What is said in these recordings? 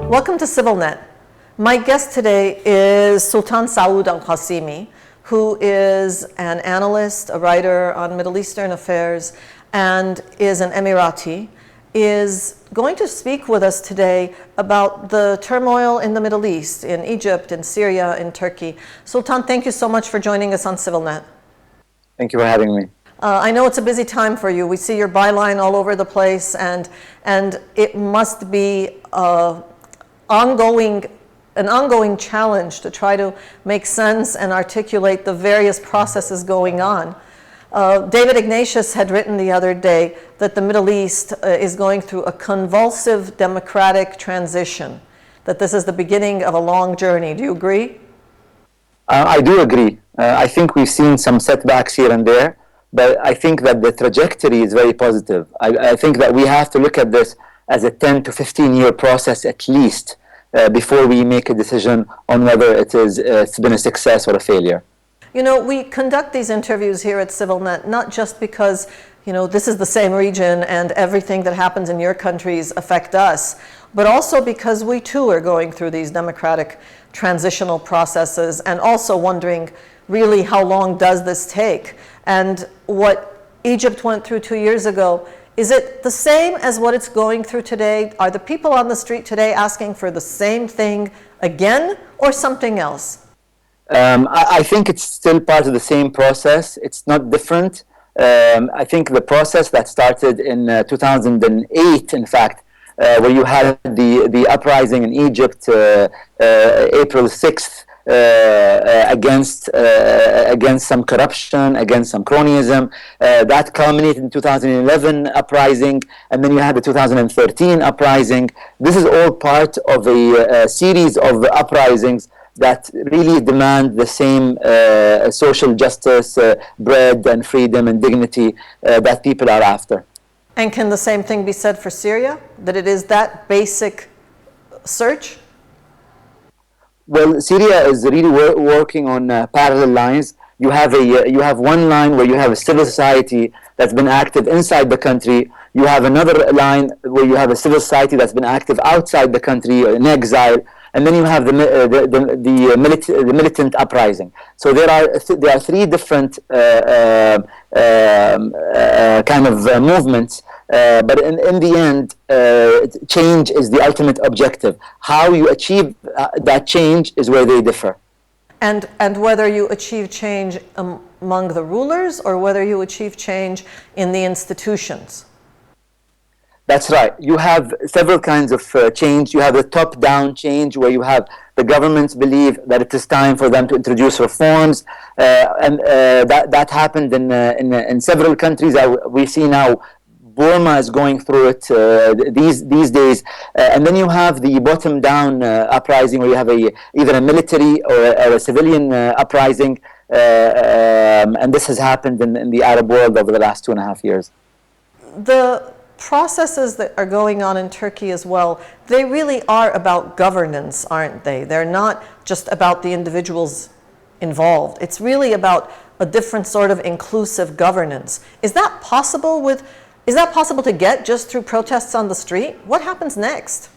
Welcome to CivilNet. My guest today is Sultan Sooud Al Qassemi, who is an analyst, a writer on Middle Eastern affairs, and is an Emirati, is going to speak with us today about the turmoil in the Middle East, in Egypt, in Syria, in Turkey. Sultan, thank you so much for joining us on CivilNet. Thank you for having me. I know it's a busy time for you. We see your byline all over the place, and it must be an ongoing challenge to try to make sense and articulate the various processes going on. David Ignatius had written the other day that the Middle East is going through a convulsive democratic transition, that this is the beginning of a long journey. Do you agree? I do agree. I think we've seen some setbacks here and there, but I think that the trajectory is very positive. I think that we have to look at this as a 10 to 15-year process at least before we make a decision on whether it's been a success or a failure. You know, we conduct these interviews here at CivilNet not just because, you know, this is the same region and everything that happens in your countries affect us, but also because we too are going through these democratic transitional processes and also wondering really how long does this take? And what Egypt went through 2 years ago, is it the same as what it's going through today? Are the people on the street today asking for the same thing again or something else? I think it's still part of the same process. It's not different. I think the process that started in 2008, in fact, where you had the uprising in Egypt, April 6th, against some corruption, against some cronyism, that culminated in 2011 uprising, and then you had the 2013 uprising. This is all part of a series of uprisings that really demand the same social justice, bread and freedom and dignity that people are after. And can the same thing be said for Syria? That it is that basic search? Well, Syria is really working on parallel lines. You have one line where you have a civil society that's been active inside the country. You have another line where you have a civil society that's been active outside the country in exile. And then you have the militant uprising. So there are three different kind of movements, but in the end, change is the ultimate objective. How you achieve that change is where they differ. And whether you achieve change among the rulers or whether you achieve change in the institutions. That's right. You have several kinds of change. You have the top-down change where you have the governments believe that it is time for them to introduce reforms, and that happened in several countries. We see now Burma is going through it these days, and then you have the bottom-down uprising where you have either a military or a civilian uprising, and this has happened in the Arab world over the last 2.5 years. The processes that are going on in Turkey as well, they really are about governance, aren't they? They're not just about the individuals involved. It's really about a different sort of inclusive governance. Is that possible to get just through protests on the street? What happens next?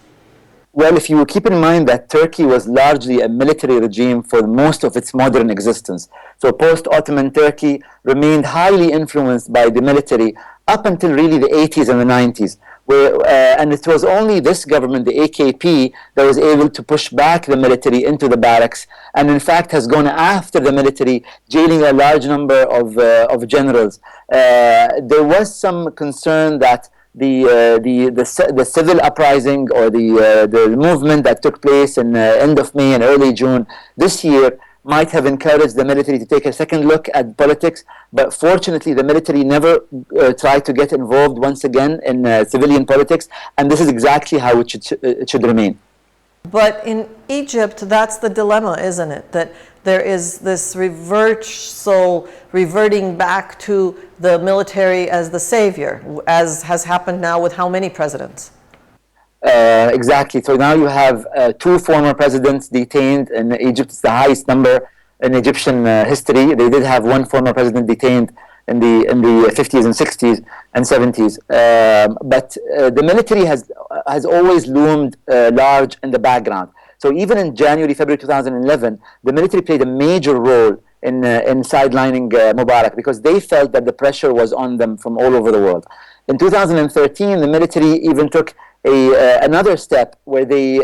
Well, if you keep in mind that Turkey was largely a military regime for most of its modern existence, so post-Ottoman Turkey remained highly influenced by the military up until really the 80s and the 90s. And it was only this government, the AKP, that was able to push back the military into the barracks, and in fact has gone after the military, jailing a large number of generals. There was some concern that the civil uprising or the movement that took place in end of May and early June this year might have encouraged the military to take a second look at politics, but fortunately the military never tried to get involved once again in civilian politics, and this is exactly how it should remain. But in Egypt, that's the dilemma, isn't it? That there is this reverting back to the military as the savior, as has happened now with how many presidents? Exactly. So now you have 2 former presidents detained in Egypt. It's the highest number in Egyptian history. They did have 1 former president detained in the 50s and 60s and 70s. But the military has has always loomed large in the background. So even in January, February 2011, the military played a major role in sidelining Mubarak because they felt that the pressure was on them from all over the world. In 2013, the military even took another step where they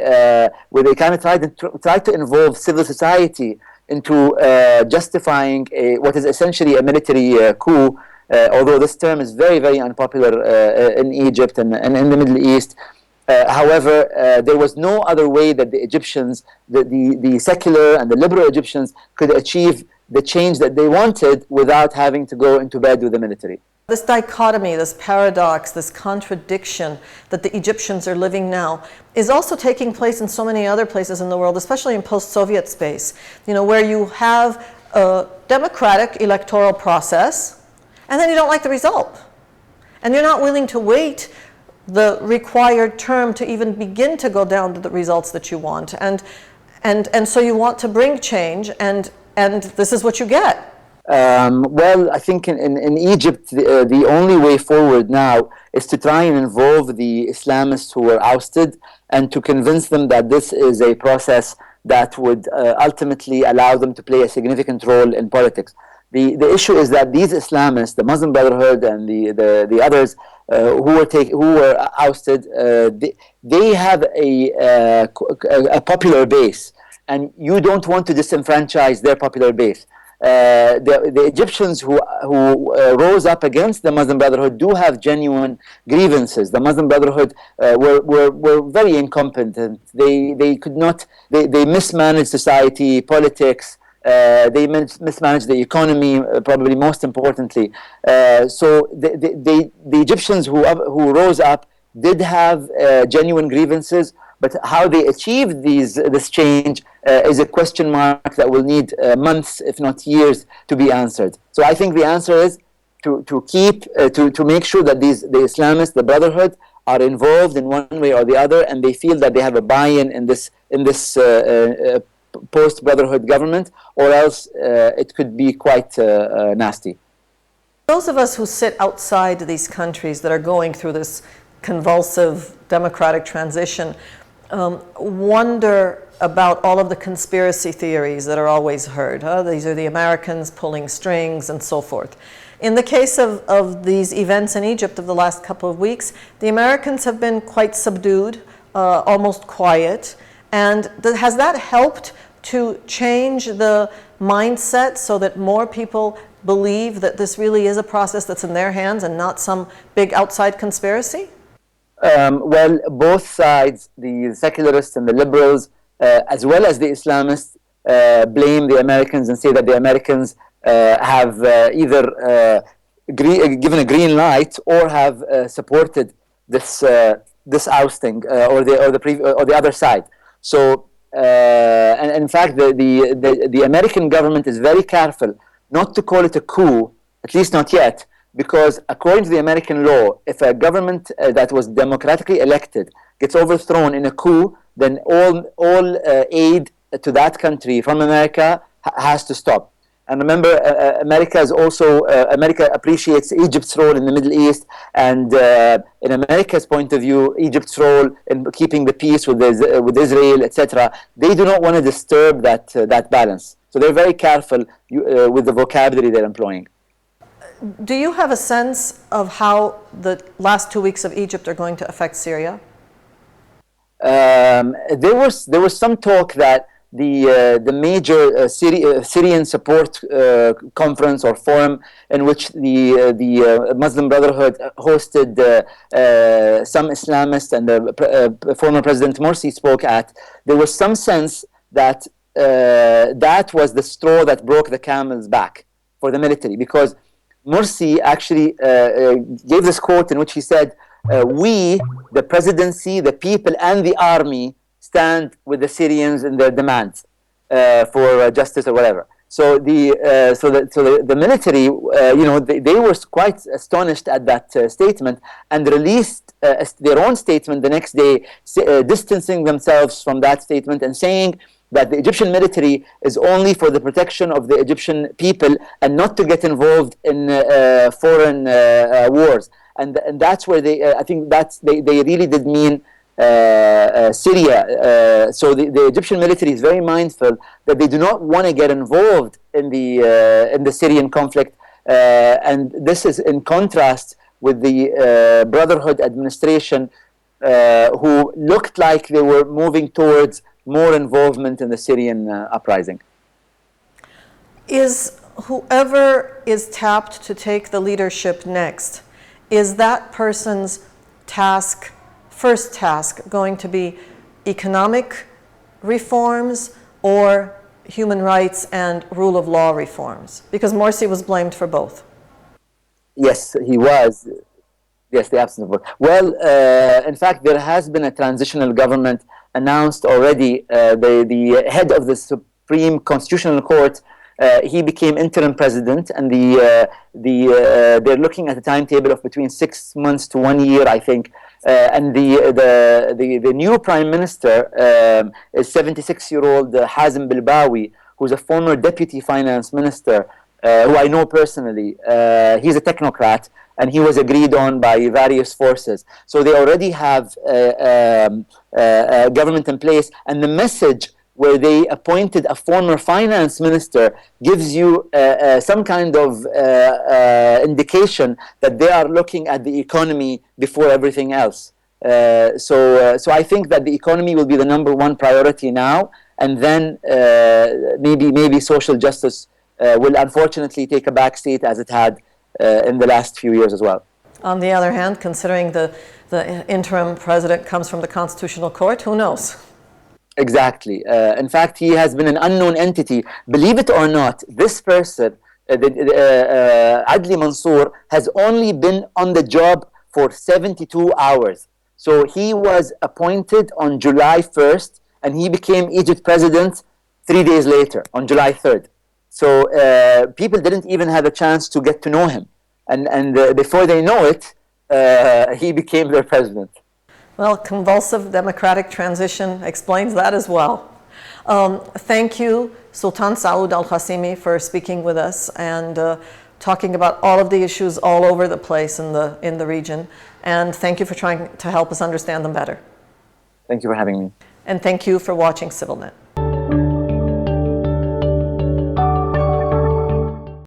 kind of tried to involve civil society into justifying what is essentially a military coup. Although this term is very, very unpopular in Egypt and in the Middle East. However, there was no other way that the Egyptians, the secular and the liberal Egyptians, could achieve the change that they wanted without having to go into bed with the military. This dichotomy, this paradox, this contradiction that the Egyptians are living now is also taking place in so many other places in the world, especially in post-Soviet space, where you have a democratic electoral process, and then you don't like the result. And you're not willing to wait the required term to even begin to go down to the results that you want. And so you want to bring change, and this is what you get. Well, I think in Egypt, the only way forward now is to try and involve the Islamists who were ousted and to convince them that this is a process that would ultimately allow them to play a significant role in politics. The issue is that these Islamists, the Muslim Brotherhood and the others who were ousted, they have a popular base, and you don't want to disenfranchise their popular base. The Egyptians who rose up against the Muslim Brotherhood do have genuine grievances. The Muslim Brotherhood were very incompetent. They could not. They mismanaged society, politics. They mismanaged the economy, probably most importantly. So the Egyptians who rose up did have genuine grievances, but how they achieved this change is a question mark that will need months, if not years, to be answered. So I think the answer is to make sure that the Islamists, the Brotherhood, are involved in one way or the other, and they feel that they have a buy-in in this post-Brotherhood government, or else it could be quite nasty. Those of us who sit outside these countries that are going through this convulsive democratic transition wonder about all of the conspiracy theories that are always heard. These are the Americans pulling strings and so forth. In the case of these events in Egypt of the last couple of weeks, the Americans have been quite subdued, almost quiet. And has that helped to change the mindset so that more people believe that this really is a process that's in their hands and not some big outside conspiracy? Well, both sides, the secularists and the liberals, as well as the Islamists, blame the Americans and say that the Americans have either given a green light or have supported this ousting or the other side. So, and in fact, the American government is very careful not to call it a coup, at least not yet, because according to the American law, if a government that was democratically elected gets overthrown in a coup, then all aid to that country from America has to stop. And remember, America appreciates Egypt's role in the Middle East, and in America's point of view, Egypt's role in keeping the peace with Israel, etc. They do not want to disturb that balance. So they're very careful with the vocabulary they're employing. Do you have a sense of how the last 2 weeks of Egypt are going to affect Syria? There was some talk that the major Syrian support conference or forum in which the Muslim Brotherhood hosted some Islamists and the former President Morsi spoke at, there was some sense that that was the straw that broke the camel's back for the military, because Morsi actually gave this quote in which he said, we, the presidency, the people, and the army stand with the Syrians in their demands for justice or whatever. So the military, they were quite astonished at that statement and released their own statement the next day, distancing themselves from that statement and saying that the Egyptian military is only for the protection of the Egyptian people and not to get involved in foreign wars. And that's where I think they really did mean Syria. So the Egyptian military is very mindful that they do not want to get involved in the Syrian conflict, and this is in contrast with the Brotherhood administration, who looked like they were moving towards more involvement in the Syrian uprising. Is whoever is tapped to take the leadership next, is that person's first task going to be economic reforms or human rights and rule of law reforms? Because Morsi was blamed for both. Yes, he was. Yes, the absence of both. Well, in fact, there has been a transitional government announced already. The head of the Supreme Constitutional Court, he became interim president, and they're looking at a timetable of between 6 months to 1 year, I think. And the new prime minister is 76-year-old Hazem Bilbawi, who's a former deputy finance minister, who I know personally. He's a technocrat, and he was agreed on by various forces. So they already have a government in place, and the message where they appointed a former finance minister gives you some kind of indication that they are looking at the economy before everything else. So I think that the economy will be the #1 priority now, and then maybe social justice will unfortunately take a back seat, as it had in the last few years as well. On the other hand, considering the interim president comes from the Constitutional Court, who knows? Exactly. In fact, he has been an unknown entity. Believe it or not, this person, Adli Mansour, has only been on the job for 72 hours. So he was appointed on July 1st, and he became Egypt president 3 days later, on July 3rd. So people didn't even have a chance to get to know him. And before they know it, he became their president. Well, convulsive democratic transition explains that as well. Thank you, Sultan Sooud Al Qassemi, for speaking with us and talking about all of the issues all over the place in the region. And thank you for trying to help us understand them better. Thank you for having me. And thank you for watching CivilNet.